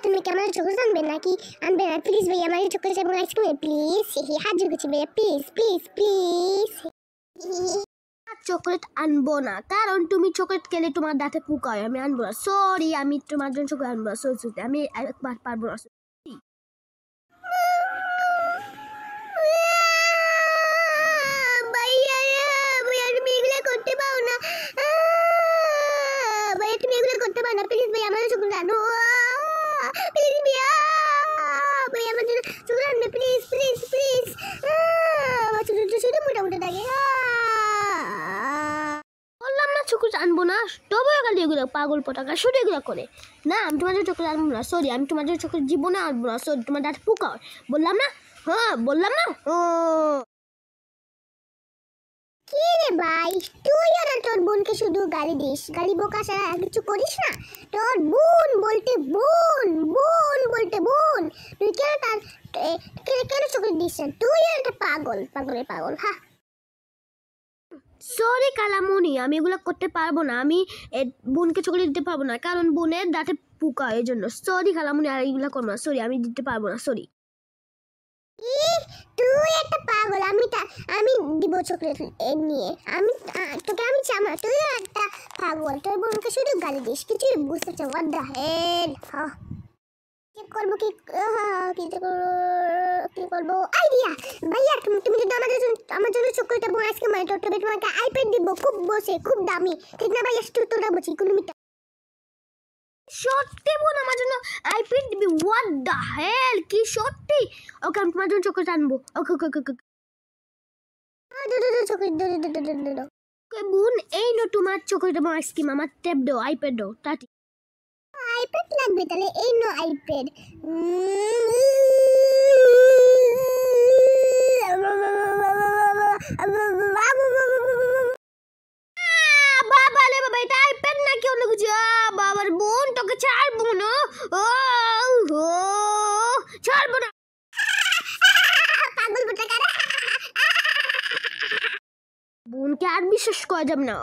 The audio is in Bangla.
তুমি কি আমার চকলেট আনবে নাকি আনবে না? প্লিজ ভাইয়া আমার চকলেট এবং আইসক্রিম প্লিজ। হাত জোর করছি ভাইয়া, প্লিজ প্লিজ প্লিজ। চকলেট আনবো না, কারণ তুমি চকলেট খেলে তোমার দাঁতে পোকা হয়। আমি আনবো না, সরি। আমি তোমার জন্য চকলেট আনবো না, সরি। আমি একবার পারবো না। ভাইয়া ভাইয়া তুমি এগুলো করতে পারো না, ভাইয়া তুমি এগুলো করতে পারো না, প্লিজ ভাইয়া আমার চকলেট আনো, প্লিজ ভাইয়া ভাইয়া আমার জন্য চকলেট আনবে, প্লিজ প্লিজ প্লিজ। আমার চকলেট শুধু মোটা মোটা থাকে। বললাম না চকলেট আনবো না, তবে খালি এগুলো পাগল পটাকা শুধু এগুলো করে। না, আমি তোমার জন্য চকলেট আনবো না, সরি। আমি তোমার জন্য চকলেট জীবনে আনবো না, সরি। তোমার দাঁতে পোকা হয়, বললাম না। হ্যাঁ বললাম না। কি রে ভাই, তুই আর তোর বোনকে শুধু গালি দিস, গালি বোকা ছাড়া আর কিছু করিস না। তোর বোন বলতে বোন, বোন বলতে বোন, তুই কেন তার কেন চোখে দিস? তুই আর একটা পাগল, পাগলের পাগল। হ্যাঁ সরি কালামণি, আমি এগুলো করতে পারবো না। আমি বোনকে চকলেট দিতে পারবো না, কারণ বোনের দাঁতে পোকা, এই জন্য। সরি কালামণি, আর এগুলো করবো না, সরি। আমি দিতে পারবো না, সরি। তুই একটা পাগল, আমি দিব চকলেট নিয়ে, আমি তোকে আমি চামা, তুই একটা পাগল, তোর বোনকে শুধু গালি দিস, কিছু বুঝতে পারছো? What the hell. কি করবো, কি করবো আইডিয়া। ভাইয়া তুমি যদি আমার জন্য চকলেট এবং আইসক্রিম আনো, তবে তোমাকে আইপ্যাড দিব, খুব বসে, খুব দামি, ঠিক না ভাইয়া? তোরা বলছি কিলোমিটার সত্যি বোন আমার জন্য আইপ্যাড দিবি? হোয়াট দ্য হেল, কি সত্যি? ওকে, আমি তোমার জন্য চকলেট আনবো। ওকে ওকে ওকে চকলেট ওকে বোন, এই নো তোমার চকলেট এবং আইসক্রিম। আমার ট্যাব দাও, আইপ্যাড দাও, তাড়াতাড়ি। আইপ্যাড লাগবে তাহলে, এই নো আইপ্যাড। বাবা রে বাবা, এটা আইপ্যাড নাকি অন্য কিছু? বাবার বোন, তোকে ছাড়বো না, ছাড়বো না। পাগল বোটা কারা। বোনকে আর বিশ্বাস করা যাবে না।